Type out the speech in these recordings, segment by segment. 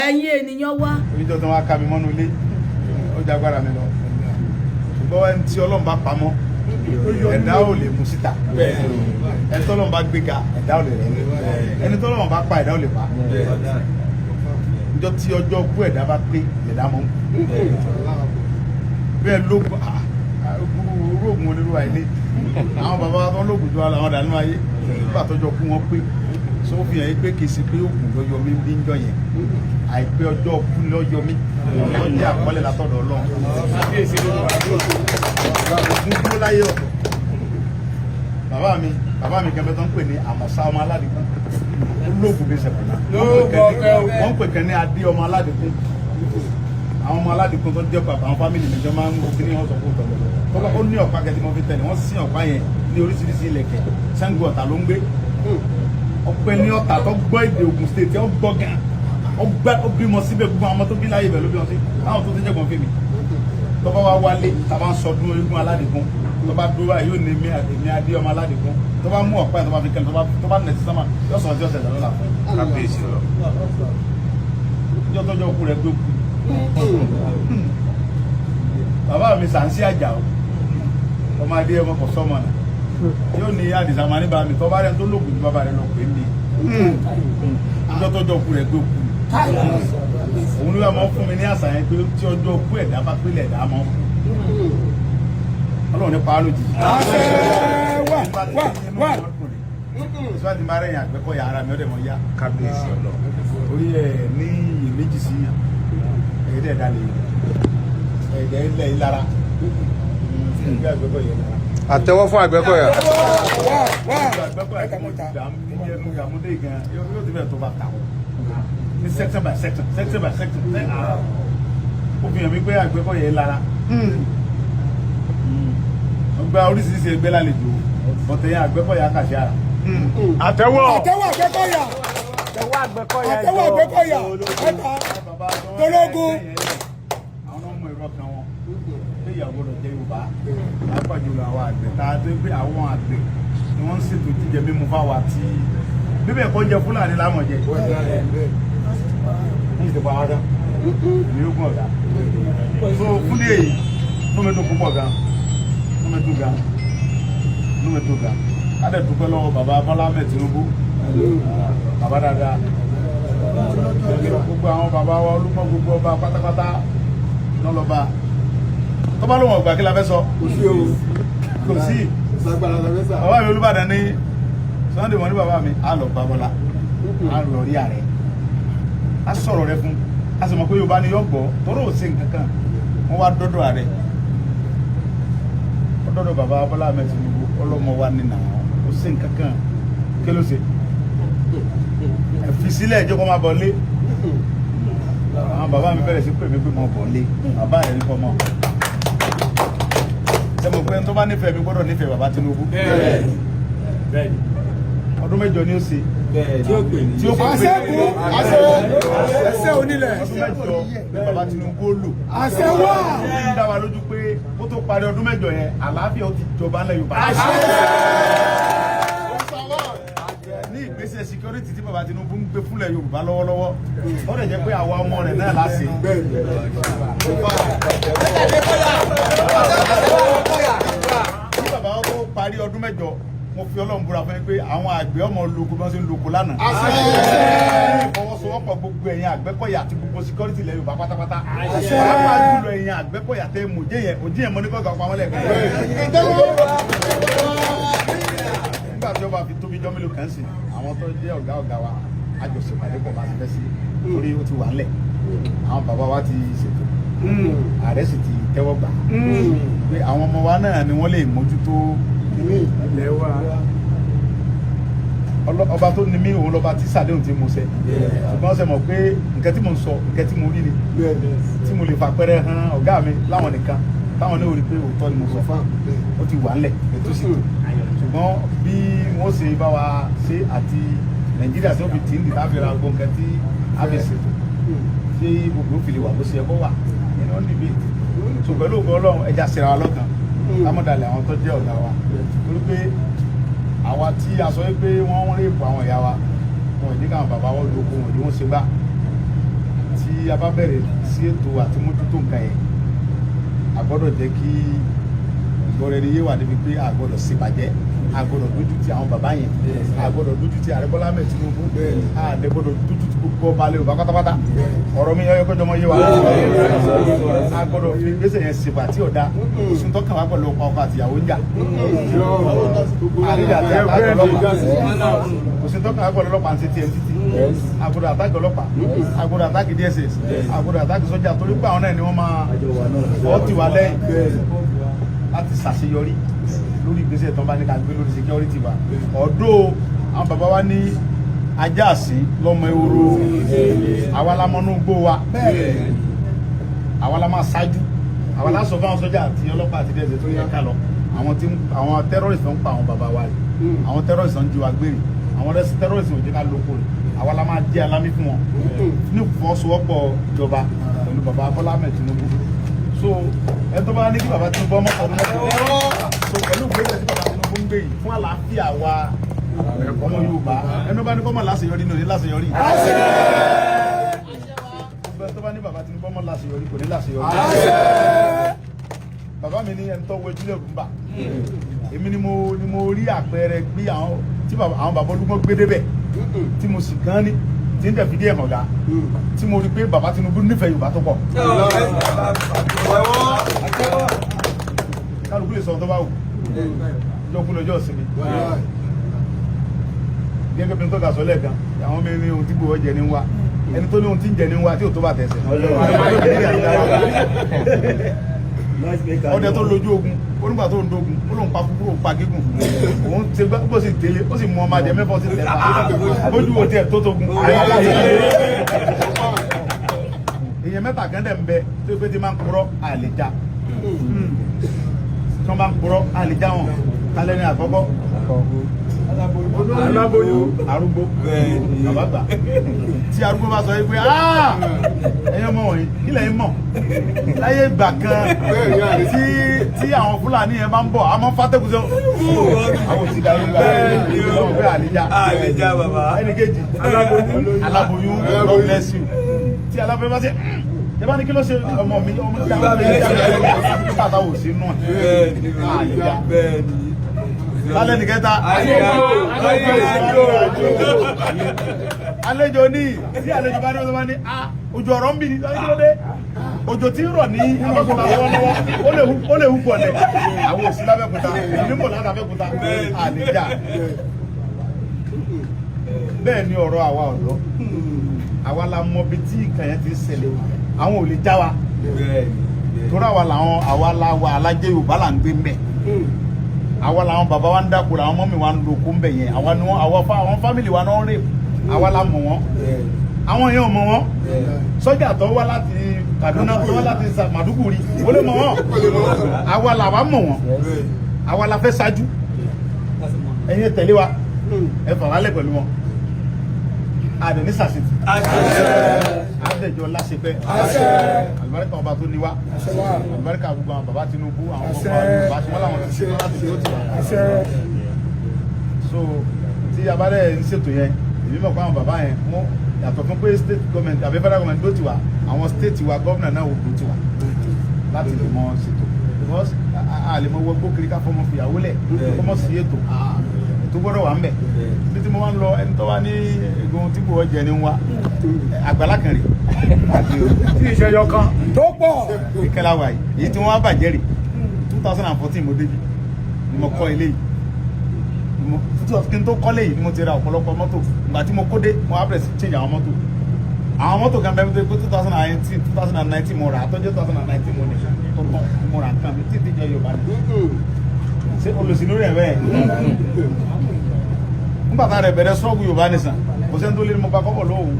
ẹ̀yin ènìyàn wá. oníjọ́ tó wá ká mi mọ́nú ilé ó jágbára mi lọ ṣùgbọ́n ẹni tí Ọlọ́run bá pamọ́ ẹ̀dá ò lè mú síta ẹni tọ́lọ́run bá gbéga ẹ̀dá ò lè rẹ̀ ẹni tọ́lọ́run bá pa ẹ̀dá ò lè pa níjọ́ tí ọjọ́ kú ẹ̀dá bá pé ẹ̀dá mọ́ bẹ́ẹ̀ lóògùn oògùn onírúurú àìlè àwọn bàbá tó ń lóògùn jọ àwọn dànù ayé nígbà tọ́jọ́ kú wọn pé so fi hàn pé kì í ṣe pé oògùn lọ́yọ̀ mi bí ń jọ yẹn àìpé ọjọ́ kú lọ́yọ̀ mi lọ́jọ́ àkọọ́lẹ̀ látọ̀dọ̀ Ọlọ́run oògùn dúró láyé ọ̀tọ̀ bàbá mi kẹfẹ́ tó ń pè ní Àmọ̀sá ọmọ Aládìkún olóògùn bí sẹ̀pẹ̀lá wọ́n pè kẹ́ ní Adé ọmọ Aládìkún àwọn ọmọ Aládìkún tó jẹ́ pàpà àwọn fámìlì mi jọ máa ń gbé ní wọ́n sọ fún ọ̀tọ̀ ó ní ọ̀pá kẹ́tí wọ́n fi tẹ̀lé wọ́n sí ọ̀pá yẹn ní oríṣiríṣi ilẹ̀kẹ̀ Ṣàngó Ọ̀tà ló ń gbé ọpẹ ní Ọ̀tà tó gbọ́ èdè Ògùn state ó gbọ́ gan ó bímọ síbẹ̀ gbogbo àwọn ọmọ tó bí láyé ibẹ̀ ló bí wọn sí táwọn tó ti jẹ́ kàn fèmí tó bá wá wálé tàbá ń sọdún eégún Aládìkún tó bá dúró yóò ní èmi Adé ọmọ Aládìkún tó bá mú ọ̀pá yẹn tó bá fi kẹ́lẹ́ tó bá nẹ̀ sí sámà yóò sọ̀rọ̀ tí ó ṣẹlẹ̀ lọ́la fún kábíyèsí lọ ìjọ tọ́jọ́ kú rẹ̀ gbé kú bàbá mi Sàǹsí Àjàó ọmọ Adé ọmọ kò sọmọ náà yóò ní Àdìsá máa níbà mi tọ́ba rẹ̀ tó lóògùn ju bàbá rẹ̀ lọ pé ní ìjọ tọ́jọ́ kú rẹ̀ gbé kú òun ló yà máa fún mi ní àṣà yẹn pé tí ọjọ́ kú ẹ̀dá bá pélé ẹ̀dá máa fún Ọlọ́run ní pa á lójijì. Ìṣúná ti máa rẹ̀ yàn Àgbẹ̀kọ̀yà ara mi ọ̀dẹ̀ mọ̀ yá. Kábíyèsí Ọlọ́run. Orí ẹ̀ ní iyèméjì sí yàn. Ẹ̀ẹ́dẹ̀ dalẹ̀ ẹ̀ẹ́dẹ̀ ilẹ̀ ìlara. Ìgbé Àgbẹ̀kọ̀yà yẹn lára. Àtẹ́wọ́ fún Àgbẹ̀kọ̀yà. Àgbẹ̀kọ̀yà kan mọ̀ ta ẹnu ìyàmúdé gan yóò ti bẹ̀rẹ̀ tó bá ta wọ̀. Ní section by section ó fi hàn mí pé Àgbẹ̀kọ̀yà yẹn lára. Gba oríṣiríṣi ẹgbẹ́ lálejò ọ̀tẹ̀yìn Àgbẹ̀kọ̀yà kàṣẹ ara. Àtẹ́wọ́. Àtẹ́wọ́ Àgbẹ̀kọ̀yà. Àtẹ́wọ́ Àgbẹ̀kọ̀yà. Tológun. Àwọn ọmọ ìrọ̀ kan wọn pé ìyàwó rẹ̀ jẹ́ Yorùbá lápàjùlọ àwọn àgbẹ̀ tá a dé pé àwọn àgbẹ̀ ni wọ́n ń ṣètò jíjẹ mímu fáwa tí bíbẹ̀ kọ́ jẹ Fúlàní lámọ̀jẹ. Ní ìdìbò àwọn ọ̀dọ́ ìlú ogun ọ̀gá. So fúnlé èyí ló mẹ́tò púpọ̀ gan-an. Numetuga adé dúpẹ́ lọ́wọ́ bàbá Bọ́lá Ahmed Tinubu bàbá dáadáa gbogbo àwọn bàbá wa Olúmọ gbogbo ọba pátápátá lọ́lọ́ba tó bá lóun ọgbà kí la fẹ́ sọ kò sí bàbá mi Olúbàdàn ní Sunday wọn ní bàbá mi á lọ bá Bọ́lá á lọ rí ààrẹ á sọ̀rọ̀ rẹ fún á sì mọ̀ pé Yorùbá ni yọ gbọ́ tọ́rọ̀ ò sí nǹkan kan wọ́n wá dọ́dọ̀ ààrẹ dọ́dọ̀ bàbá Bọ́lá Ahmed Tinubu ọlọ́mọ wa nínú ó sì ń kankan kí ló ṣe fi sílẹ̀ ìjọ kọ́ máa bọ̀ lé àwọn bàbá mi bẹ̀rẹ̀ sí pè mí pé mo bọ̀ lé bàbá rẹ̀ ní kọ́ mọ́ ṣe mo pé tó bá nífẹ̀ẹ́ mi gbọ́dọ̀ nífẹ̀ẹ́ bàbá Tinubu ọdún mẹ́jọ ni ó ṣe tí ó pè Àṣẹ onílẹ̀. ọdún mẹ́jọ ni bàbá Tinubu ó lò Àṣẹ wà. ó ń dá wa lójú pé kó tó parí ọdún mẹ́jọ yẹn àlàáfíà ó ti jọba ńlẹ̀ Yorùbá ní ìgbésẹ̀ security tí bàbá Tinubu ń gbé fúnlẹ̀ Yorùbá lọ́wọ́lọ́wọ́ ó lè jẹ́ pé àwa ọmọ rẹ̀ náà láṣẹ. Tí bàbá wọn tó parí ọdún mẹ́jọ mo fi Ọlọ́run búra fún yín pé àwọn àgbẹ̀ ọmọ ológun bí wọ́n ṣe ń lóko lánàá. Ìfọwọ́sowọ́pọ̀ gbogbo ẹ̀yin Àgbẹ̀kọ̀yà àti gbogbo security ilẹ̀ Yorùbá pátápátá. Pàápàá jùlọ ẹ̀yin Àgbẹ̀kọ̀yà tẹ́ mú òjé yẹn mo ní kọ́kọ́ pamọ́ lẹ́ẹ̀kan. Nígbà tí wọ́n bá fi tóbi jọ́ mélòó kan sí àwọn tó jẹ́ ọ̀gá wa àjọṣepàdé pọ̀ bá ti fẹ́ sí torí ó ti wà ńlẹ̀ àwọn bàbá wa ti ṣètò ààrẹ sì ti tẹ́wọ́ gbà pé àwọn ọmọ wa náà ni wọ́n lè mójútó ilẹ̀ wa ọba tó ní mí òun lọ́ba tí sàdéhùn tí mo ṣe ṣùgbọ́n ṣe mọ̀ pé nǹkan tí mo ń sọ nǹkan tí mo rí ni tí mo lè fàpẹrẹ hàn ọ̀gá mi láwọn nìkan táwọn ní orí pé òótọ́ ni mo sọ fún ó ti wà ńlẹ̀ ètò sì tó ṣùgbọ́n bí wọ́n ṣe bá wa ṣe àti Nàìjíríà tó fi tì ń dì láfi ra gbogbo nǹkan tí a fi ṣètò ṣé gbogbo òfìlè wà bó ṣe ẹ̀kọ́ wà nínú ọ́n dìbì tó pẹ̀lú ògbọ́n Ọlọ́run ẹja ṣe ra wa lọ́kàn lámọ̀dàlẹ̀ àwọn tó jẹ́ ọ̀gá wa torí pé àwa tí a sọ pé wọ́n rí ipò àwọn ìyá wa wọn ìdí káwọn bàbá wọn lóko wọn ni wọ́n ṣe gbá a bá bẹ̀rẹ̀ sí ètò àti mójútó nǹkan yẹn a gbọ́dọ̀ jẹ́ kí ìgbọ́ra ẹni yé wà níbi pé a gbọ́dọ̀ ṣèbàjẹ́ a gbọ́dọ̀ dójú ti àwọn bàbá yẹn a gbọ́dọ̀ dójú ti Ààrẹ Bọ́lá Ahmed Tinubu a lè gbọ́dọ̀ dójú ti gbogbo ọba alẹ́ òbá pátápátá ọ̀rọ̀ mi yọ kọjọ́ mọ́ yé wa a gbọ́dọ̀ fi gbèsè yẹn ṣèbà tí ò da oṣù tó kàn wá pẹ̀lú ọkọ àtìyàwó ń jà oṣù tó kàn wá pẹ̀lú ọlọ́pàá ń ṣe TMTT agbọ́dọ̀ àtàkì ọlọ́pàá agbọ́dọ̀ àtàkì DSS agbọ́dọ̀ àtàkì sọ́jà torí pé àwọn náà ni wọ́n máa ọtí wa lẹ́yìn láti ṣàṣeyọrí lórí ìgbésẹ̀ tó bá ní ká gbé lórí security wa ọ̀dọ̀ àwọn bàbá wa ní ajá àsí lọ́mọ ehoro àwa la mọ́nú gbó wa àwa la máa ṣáájú àwa la sọ fáwọn sọ́jà àti ọlọ́pàá àti DSS tó yẹ ká lọ àwọn terrorist ń pa àwọn bàbá wa rẹ̀ àwọn terrorist ń jí wa gbére àwọn terrorist ò jẹ́ ká lóko rẹ̀ àwa la máa jẹ́ alámí fún wọn ní ìfọwọ́sowọ́pọ̀ ìjọba pẹ̀lú bàbá Bọ́lá Ahmed Tinubu so ẹ tó bá ní kí bàbá Tinubu ọmọ ọdún mọ́tò so pẹ̀lú ìgbésẹ̀ tí bàbá Tinubu ń gbé yìí fún àlàáfíà wa ọmọ Yorùbá ẹni bá ní kọ́ mọ̀ láṣeyọrí ní òní láṣeyọrí ẹ tó bá ní bàbá Tinubu ọmọ láṣeyọrí kò ní láṣeyọrí bàbá mi ní ẹni tó wọ ojúlé ògùnbà èmi ni mo rí àpẹẹrẹ bí àwọn bàbá Olúgbọ́n gbé débẹ̀ tí mo sì gan ní tí ń dẹ̀fìdí ẹ̀ mọ̀gá tí mo rí pé bàbá Tinubu nífẹ̀ẹ́ Yorùbá tó pọ̀ kálukú lè sọ tó bá wù jọkú lọ́jọ́ ìsinmi gẹ́gẹ́ bí n tó ga sọ lẹ́ẹ̀kan àwọn mẹ́rin ohun tí gbowó jẹ ní wá ẹni tó ní ohun tí ń jẹ ní wá tí ò tó bá tẹ̀sẹ̀ ọdẹ tó lójú ogun onígbà tó ń dogun ó lóun pa kúkúrò pa gígùn òun ti gbá bó sì délé ó sì mú ọmọ adìẹ mẹ́fọ́ sí tẹ̀fà bójú wo tiẹ̀ tó tógun èèyàn mẹ́ta kan dẹ̀ ń bẹ tó pé tí máa ń purọ́ àlèjà tí wọ́n bá ń purọ́ àlèjà wọn kálẹ̀ ní àkọ́kọ́ aláboyún arúgbó àbágbà tí arúgbó bá sọ pé ẹ̀yin ọmọ wọ̀nyí kílẹ̀ yín mọ̀ láyé ìgbà kan tí àwọn Fúlàní yẹn máa ń bọ̀ àmọ́ fátẹ́kùsọ àwọn òsì darí gbà ọmọ pé àlejá bàbá ẹnì kejì aláboyún God bless you tí aláboyún bá ṣe ẹ bá ní kí ló ṣe ọmọ mi ọmọ tí àwọn ọmọ sí nù àlejá lálẹ́ nìkẹta àlejò ní tí àlejò bá ní ọdún bá ní òjò ọ̀rọ̀ ń bì ní lọ́dẹ òjò tí ń rọ̀ ní Abẹ́òkúta lọ́wọ́lọ́wọ́ ó lè hù pọ̀ lẹ̀ àwọn òsì lábẹ́òkúta ìdíbò láti Abẹ́òkúta àlejò bẹ́ẹ̀ ni ọ̀rọ̀ àwa ọ̀dọ́ àwa la mọ bí tí nǹkan yẹn ti ń ṣẹlẹ̀ àwọn ò lè já wa torí àwa la wà alájẹ Yorùbá là ń gbé mbẹ àwa làwọn bàbá wa ń dàkú làwọn mọ́mì wa ń lo kó ń bẹ̀ yẹn àwọn fámìlì wa náà ń rè àwa la mọ̀ wọ́n àwọn yẹn ò mọ̀ wọ́n sọ́jà tó wá láti Kaduna tó wá láti Maduguri ó lè mọ̀ wọ́n àwa làwa mọ̀ wọ́n àwa la fẹ́ ṣáájú ẹ̀yin tẹ̀lé wa ẹ fà wálẹ̀ pẹ̀lú wọn àdẹ̀ ní sàṣìtì àdẹ̀jọ láṣepẹ́ àlùbáríkà ọba tó ní wá àlùbáríkà gbogbo àwọn bàbá Tinubu àwọn ọmọ Yorùbá tí wọ́n láwọn ti ṣe láti ṣe ó ti wà. So tí abálẹ̀ ń ṣètò yẹn èmi mọ̀ pé àwọn bàbá yẹn mú yàtọ̀ fún pé state government àbí federal government ló ti wà àwọn state wa gómìnà náà ò ló ti wà láti lè mọ ṣètò because a lè mọ wọgbó kiri ká fọmọ fìyàwó lẹ̀ fọmọ sí ètò tó gbọ́dọ̀ wà ń bẹ̀ bí tí mo máa ń lọ ẹni tó wá ní egun tí kò jẹ ní wa àgbàlá kan rè tí ìṣẹ́yọ kan tó pọ̀ ìkẹlà wà yìí èyí tí wọ́n wá bàjẹ́ rè 2014 mo débi ni mo kọ́ ilé yìí kí n tó kọ́lé yìí ni mo ti ra ọ̀pọ̀lọpọ̀ mọ́tò ìgbà tí mo kó dé mo wá bẹ̀rẹ̀ sí change àwọn mọ́tò kan bẹ́ẹ̀ pé 2019 mo rà àtọ́jú 2019 mo ní tó kàn mo rà nǹkan mi títí jẹ́ Yorùbá ni ṣé olùsìnú rẹ̀ bẹ́ẹ̀ nígbà tá a rẹ̀ bẹ̀rẹ̀ sọ́ọ̀gù Yorùbá nìsan kò sẹ́ni tó lé ní mo bá kọ́kọ́ lóhùn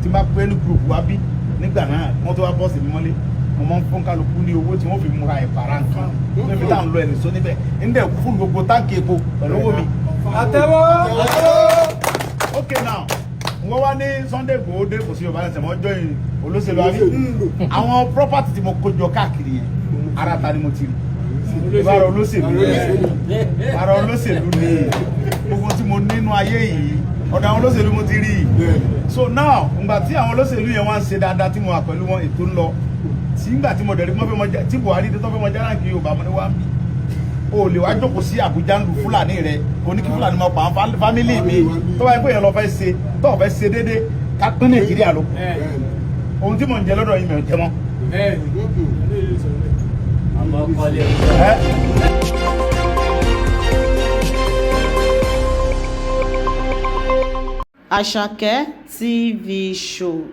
tí n bá pẹ́ ní group wa bí nígbà náà wọ́n tó wá bọ́ọ̀sì mi mọ́lé mo máa ń fún kálukú ní owó tí wọ́n fi múra ìpàrà nǹkan níbi tá à ń lọ ẹ̀nìṣó níbẹ̀ ń dẹ̀ fún gbogbo táǹkì epo pẹ̀lú owó mi. àtẹ́wọ́. Okay now wọ́n wá ní Sunday Igboho dé kò sí Yorùbá nìsan mọ́ ọjọ́ yìí olóṣèlú àbí àwọn property tí mo kó jọ káàkiri yẹn ara ta ni mo ti rí ìbára olóṣèlú ni gbogbo tí mo nínú ayé yìí ọ̀dọ̀ àwọn olóṣèlú mo ti rí i so now ngbà tí àwọn olóṣèlú yẹn wá ń ṣe dáadáa tí mo wà pẹ̀lú wọn ètò ń lọ tí ngbà tí mo dẹ̀rí mọ́ fẹ́ mọ́ tí Buhari tó fẹ́ mọ́ járáǹkì Yorùbá mo ní wá ń bí o lè wá jókòó sí Àbújá ń lu Fúlàní rẹ oníkí Fúlàní máa pa àwọn fámílì mi tó bá yẹ pé yẹn lọ fẹ́ ṣe tó fẹ́ ṣe déédéé ká pín Nàìjíríà ló ohun tí mò ń jẹ lọ́dọ̀ yìí mi ò jẹ mọ́. Àṣàkẹ́ TV show.